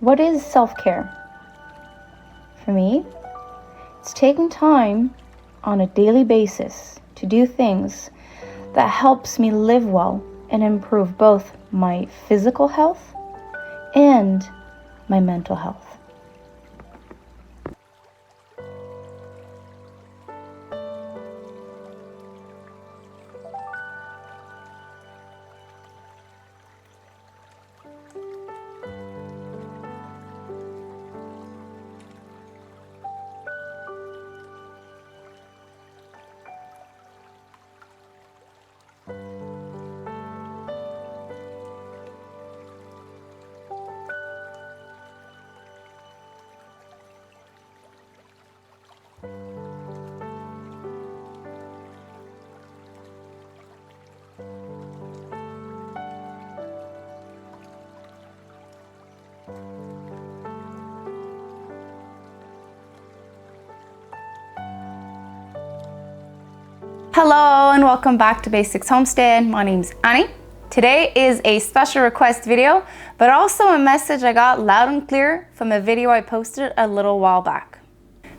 What is self-care? For me, it's taking time on a daily basis to do things that helps me live well and improve both my physical health and my mental health. Hello and welcome back to Basics Homestead. My name's Annie. Today is a special request video, but also a message I got loud and clear from a video I posted a little while back.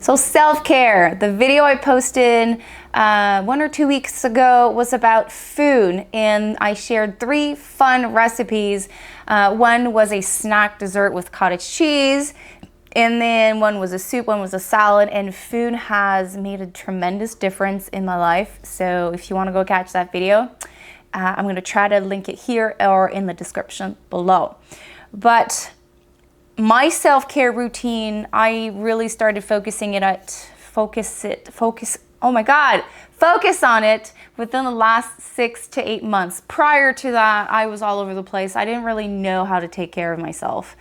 So self-care, the video I posted 1 or 2 weeks ago was about food, and I shared 3 fun recipes. One was a snack dessert with cottage cheese, and then one was a soup, one was a salad, and food has made a tremendous difference in my life. So if you want to go catch that video, I'm going to try to link it here or in the description below. But my self-care routine, I really started focus on it within the last 6 to 8 months. Prior to that, I was all over the place. I didn't really know how to take care of myself.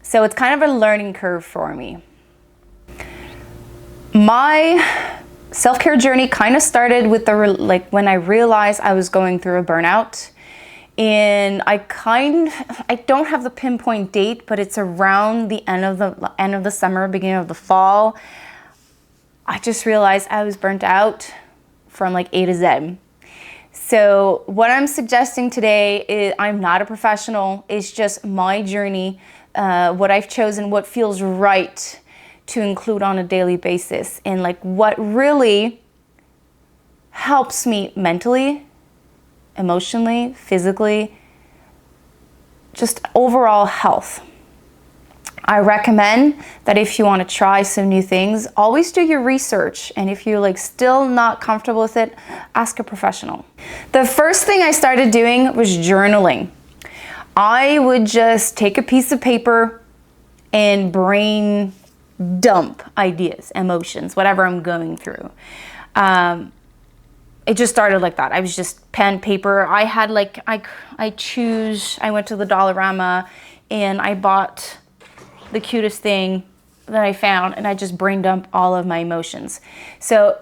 So it's kind of a learning curve for me. My self-care journey kind of started with when I realized I was going through a burnout. And I don't have the pinpoint date, but it's around the end of the summer, beginning of the fall. I just realized I was burnt out from like A to Z. So what I'm suggesting today is, I'm not a professional, it's just my journey, what I've chosen, what feels right to include on a daily basis, and like what really helps me mentally, emotionally, physically, just overall health. I recommend that if you want to try some new things, always do your research. And if you're still not comfortable with it, ask a professional. The first thing I started doing was journaling. I would just take a piece of paper and brain dump ideas, emotions, whatever I'm going through. It just started like that. I was just pen, paper. I had I went to the Dollarama and I bought the cutest thing that I found, and I just brain dump all of my emotions. So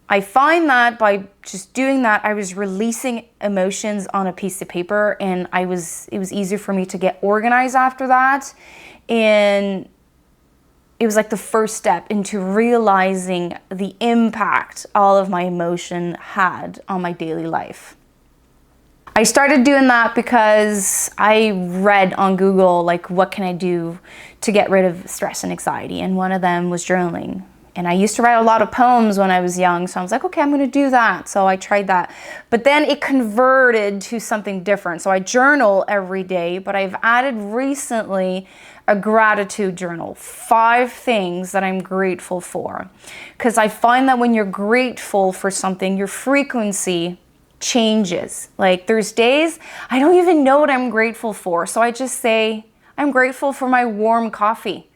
I find that by just doing that, I was releasing emotions on a piece of paper, and it was easier for me to get organized after that. And it was like the first step into realizing the impact all of my emotion had on my daily life. I started doing that because I read on Google, what can I do to get rid of stress and anxiety? And one of them was journaling. And I used to write a lot of poems when I was young, so I was like, okay, I'm going to do that. So I tried that. But then it converted to something different. So I journal every day, but I've added recently a gratitude journal, 5 things that I'm grateful for. Because I find that when you're grateful for something, your frequency changes. There's days I don't even know what I'm grateful for. So I just say, I'm grateful for my warm coffee.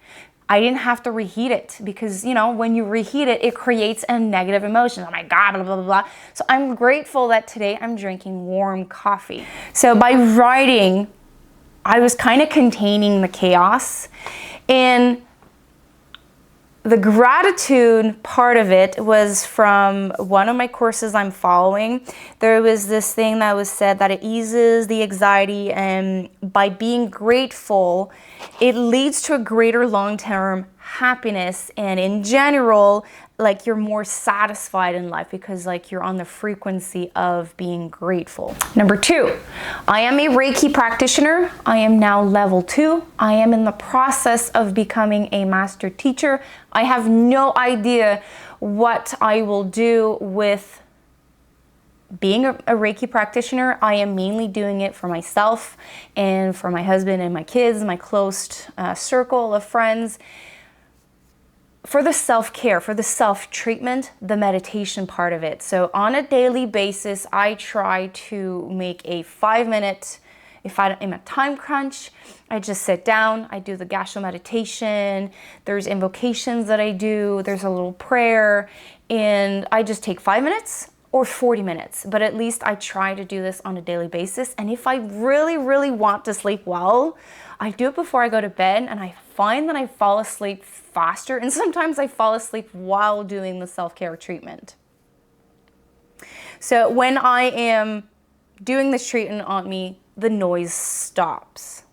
I didn't have to reheat it because, when you reheat it, it creates a negative emotion. Oh my God, blah, blah, blah, blah. So I'm grateful that today I'm drinking warm coffee. So by writing, I was kind of containing the chaos. And the gratitude part of it was from one of my courses I'm following. There was this thing that was said that it eases the anxiety, and by being grateful, it leads to a greater long-term happiness, and in general, like you're more satisfied in life because like you're on the frequency of being grateful. Number 2, I am a Reiki practitioner. I am now level 2. I am in the process of becoming a master teacher. I have no idea what I will do with being a Reiki practitioner. I am mainly doing it for myself and for my husband and my kids, my close circle of friends. For the self-care, for the self-treatment, the meditation part of it. So on a daily basis, I try to make a 5-minute, if I'm a time crunch, I just sit down, I do the Gasho meditation, there's invocations that I do, there's a little prayer, and I just take 5 minutes or 40 minutes, but at least I try to do this on a daily basis. And if I really, really want to sleep well, I do it before I go to bed, and I find that I fall asleep faster, and sometimes I fall asleep while doing the self-care treatment. So when I am doing this treatment on me, the noise stops.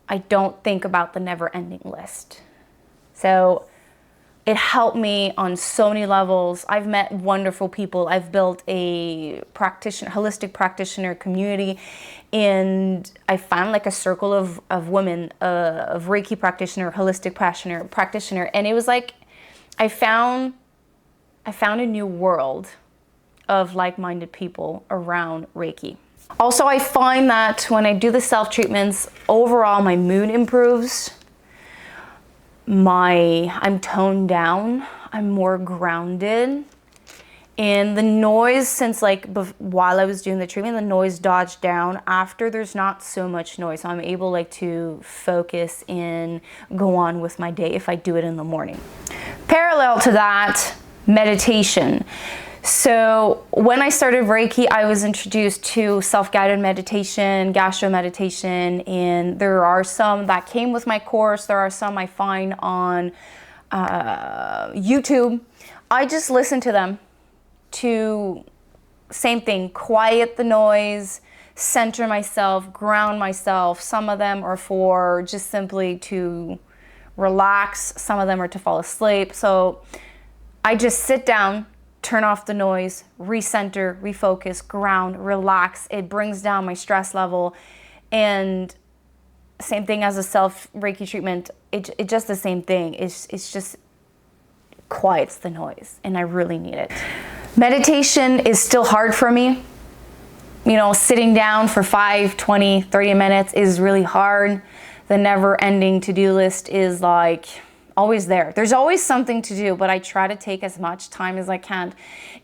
I don't think about the never-ending list. So it helped me on so many levels. I've met wonderful people. I've built a holistic practitioner community, and I found like a circle of women, of Reiki practitioner, holistic practitioner, and it was like I found a new world of like-minded people around Reiki. Also, I find that when I do the self-treatments, overall my mood improves. I'm toned down, I'm more grounded, and the noise, since like while I was doing the treatment, the noise dodged down. After, there's not so much noise, so I'm able like to focus and go on with my day if I do it in the morning. Parallel to that, meditation. So when I started Reiki, I was introduced to self-guided meditation, Gasho meditation, and there are some that came with my course. There are some I find on YouTube. I just listen to them to, same thing, quiet the noise, center myself, ground myself. Some of them are for just simply to relax. Some of them are to fall asleep. So I just sit down, turn off the noise, recenter, refocus, ground, relax. It brings down my stress level. And same thing as a self-Reiki treatment, it just the same thing. It's just quiets the noise, and I really need it. Meditation is still hard for me. You know, sitting down for 5, 20, 30 minutes is really hard. The never-ending to-do list is like always there. There's always something to do, but I try to take as much time as I can,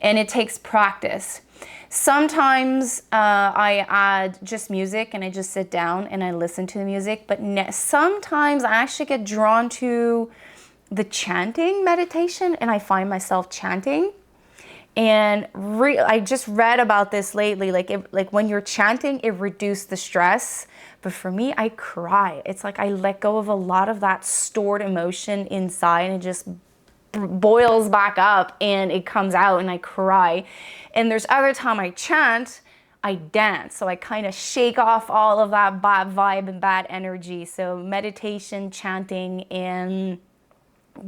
and it takes practice. Sometimes I add just music and I just sit down and I listen to the music, but sometimes I actually get drawn to the chanting meditation, and I find myself chanting. And I just read about this lately, like when you're chanting, it reduces the stress. But for me, I cry. It's like I let go of a lot of that stored emotion inside, and it just boils back up and it comes out, and I cry. And there's other time I chant, I dance. So I kind of shake off all of that bad vibe and bad energy. So meditation, chanting, and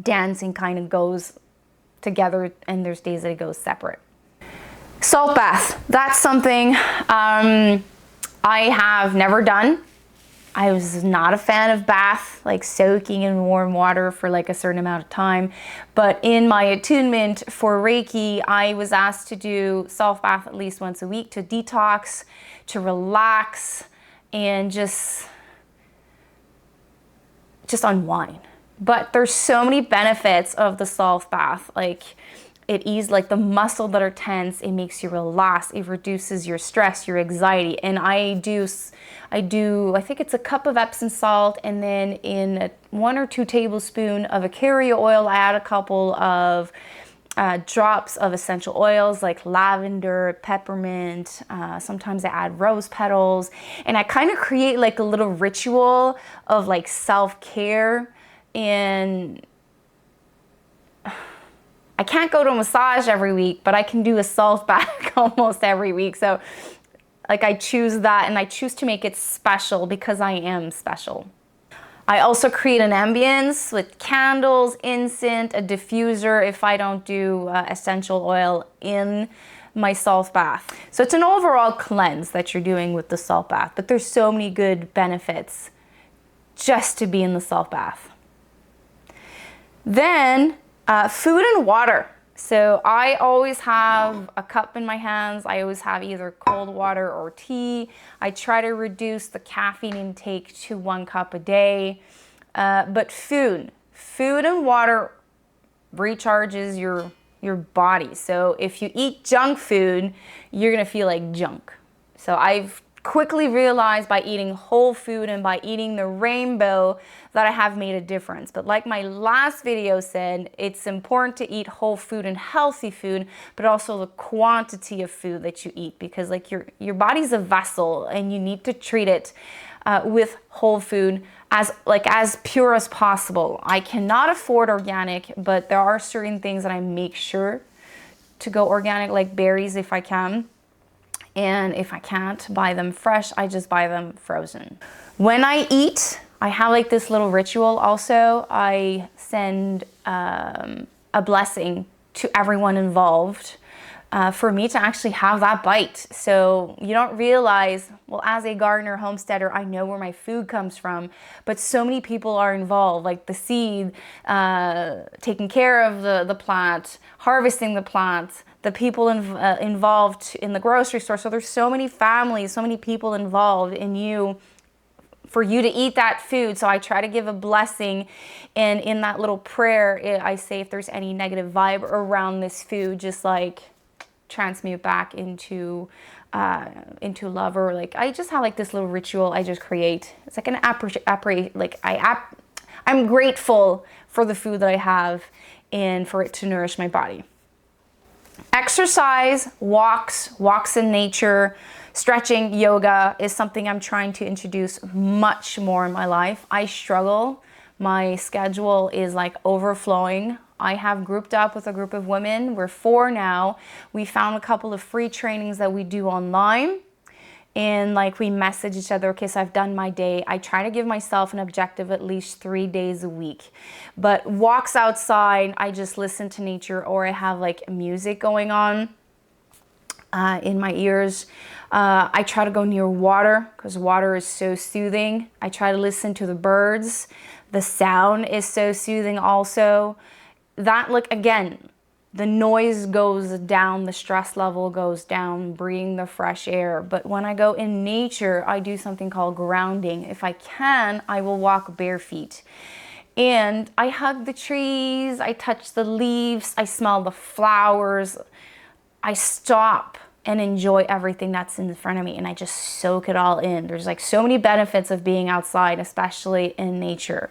dancing kind of goes together, and there's days that it goes separate. Salt bath, that's something I have never done. I was not a fan of bath, like soaking in warm water for like a certain amount of time. But in my attunement for Reiki, I was asked to do salt bath at least once a week to detox, to relax, and just unwind. But there's so many benefits of the salt bath. Like it eases like the muscles that are tense, it makes you relax, it reduces your stress, your anxiety. And I think it's a cup of Epsom salt, and then in 1 or 2 tablespoons of Acaria oil, I add a couple of drops of essential oils like lavender, peppermint, sometimes I add rose petals, and I kind of create like a little ritual of like self-care. And I can't go to a massage every week, but I can do a salt bath almost every week. So like I choose that, and I choose to make it special because I am special. I also create an ambience with candles, incense, a diffuser if I don't do essential oil in my salt bath. So it's an overall cleanse that you're doing with the salt bath, but there's so many good benefits just to be in the salt bath. Then food and water. So I always have a cup in my hands. I always have either cold water or tea. I try to reduce the caffeine intake to 1 cup a day. But food and water recharges your body. So if you eat junk food, you're gonna feel like junk. So I've quickly realized by eating whole food and by eating the rainbow that I have made a difference. But like my last video said, it's important to eat whole food and healthy food, but also the quantity of food that you eat, because like your body's a vessel and you need to treat it with whole food as pure as possible. I cannot afford organic, but there are certain things that I make sure to go organic, like berries if I can. And if I can't buy them fresh, I just buy them frozen. When I eat, I have like this little ritual also. I send a blessing to everyone involved for me to actually have that bite. So you don't realize, well, as a gardener, homesteader, I know where my food comes from, but so many people are involved, like the seed, taking care of the plant, harvesting the plant, the people involved in the grocery store. So there's so many families, so many people involved in you for you to eat that food. So I try to give a blessing, and in that little prayer, I say if there's any negative vibe around this food, just like transmute back into love, or like I just have like this little ritual I just create. It's like I'm grateful for the food that I have and for it to nourish my body. Exercise, walks in nature, stretching, yoga is something I'm trying to introduce much more in my life. I struggle. My schedule is like overflowing. I have grouped up with a group of women. We're 4 now. We found a couple of free trainings that we do online. And like we message each other, okay, so I've done my day. I try to give myself an objective at least 3 days a week. But walks outside, I just listen to nature, or I have like music going on in my ears. I try to go near water because water is so soothing. I try to listen to the birds. The sound is so soothing also. That, like, again, the noise goes down, the stress level goes down, breathing the fresh air. But when I go in nature, I do something called grounding. If I can, I will walk bare feet. And I hug the trees, I touch the leaves, I smell the flowers. I stop and enjoy everything that's in front of me, and I just soak it all in. There's like so many benefits of being outside, especially in nature.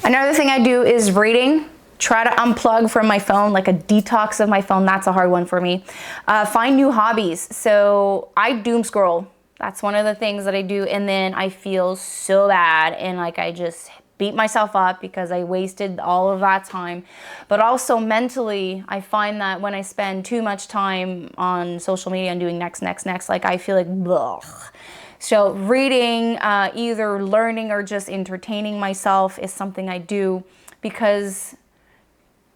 Another thing I do is reading. Try to unplug from my phone, like a detox of my phone. That's a hard one for me. Find new hobbies. So I doom scroll. That's one of the things that I do. And then I feel so bad. And like I just beat myself up because I wasted all of that time. But also mentally, I find that when I spend too much time on social media and doing next, like I feel like, ugh. So reading, either learning or just entertaining myself is something I do, because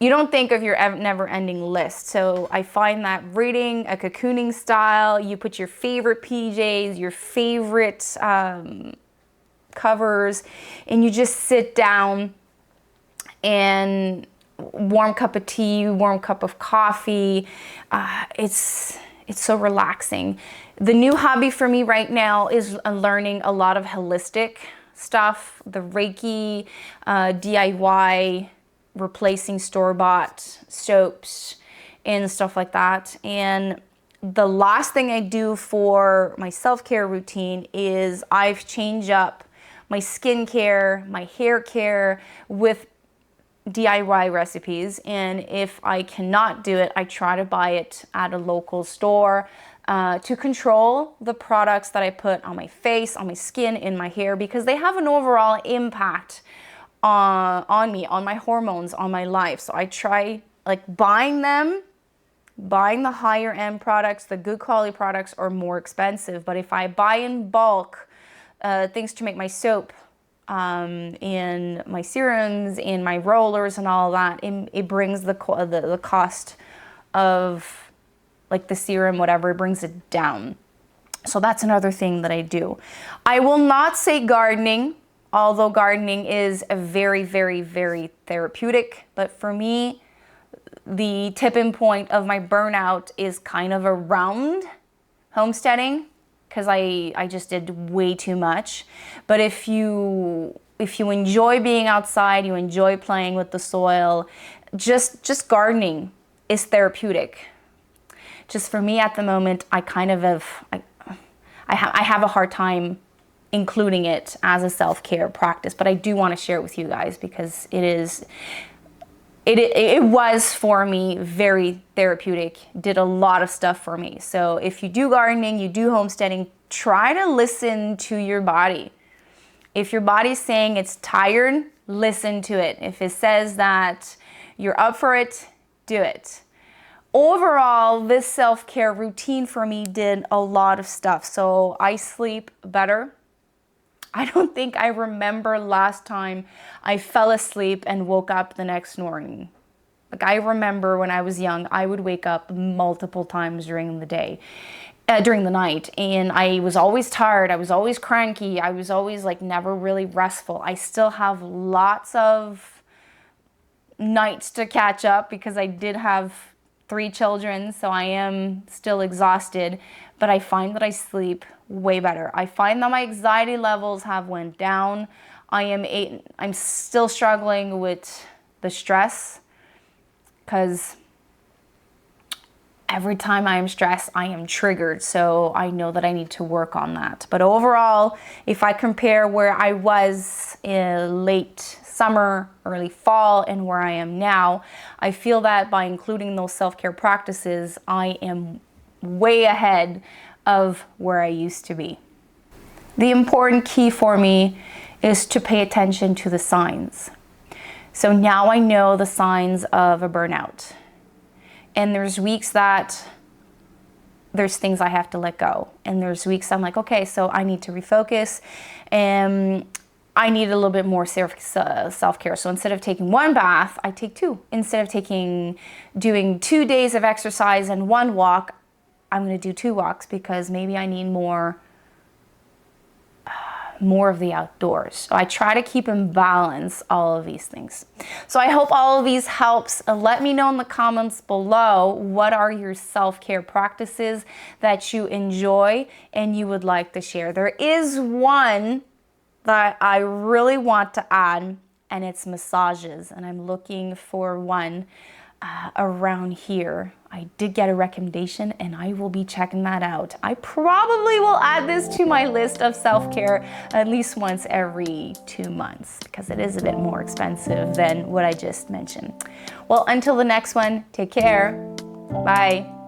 you don't think of your never-ending list. So I find that reading, a cocooning style, you put your favorite PJs, your favorite covers, and you just sit down and warm cup of tea, warm cup of coffee. It's so relaxing. The new hobby for me right now is learning a lot of holistic stuff, the Reiki, DIY, replacing store-bought soaps and stuff like that. And the last thing I do for my self-care routine is I've changed up my skincare, my hair care with DIY recipes. And if I cannot do it, I try to buy it at a local store to control the products that I put on my face, on my skin, in my hair, because they have an overall impact on me, on my hormones, on my life. So I try like buying the higher end products. The good quality products are more expensive, but if I buy in bulk things to make my soap, in my serums, in my rollers and all that, it brings the cost of like the serum, whatever, it brings it down. So that's another thing that I do. I will not say gardening, although gardening is a very, very, very therapeutic. But for me, the tipping point of my burnout is kind of around homesteading, because I just did way too much. But if you enjoy being outside, you enjoy playing with the soil, just gardening is therapeutic. Just for me at the moment, I kind of I have a hard time including it as a self-care practice, but I do want to share it with you guys because it was for me very therapeutic, did a lot of stuff for me. So if you do gardening, you do homesteading, try to listen to your body. If your body's saying it's tired, listen to it. If it says that you're up for it, do it. Overall, this self-care routine for me did a lot of stuff. So I sleep better. I don't think I remember last time I fell asleep and woke up the next morning. Like, I remember when I was young, I would wake up multiple times during the day, during the night, and I was always tired. I was always cranky. I was always like never really restful. I still have lots of nights to catch up because I did have 3 children, so I am still exhausted, but I find that I sleep way better. I find that my anxiety levels have went down. I'm still struggling with the stress because every time I am stressed, I am triggered. So I know that I need to work on that. But overall, if I compare where I was in late summer, early fall, and where I am now, I feel that by including those self-care practices, I am way ahead of where I used to be. The important key for me is to pay attention to the signs. So now I know the signs of a burnout. And there's weeks that there's things I have to let go. And there's weeks I'm like, okay, so I need to refocus and I need a little bit more self-care. So instead of taking 1 bath, I take 2. Instead of doing 2 days of exercise and 1 walk, I'm going to do 2 walks because maybe I need more of the outdoors. So I try to keep in balance all of these things. So I hope all of these helps. Let me know in the comments below, what are your self-care practices that you enjoy and you would like to share. There is one that I really want to add, and it's massages, and I'm looking for one around here. I did get a recommendation and I will be checking that out. I probably will add this to my list of self-care at least once every 2 months because it is a bit more expensive than what I just mentioned. Well, until the next one, take care. Bye.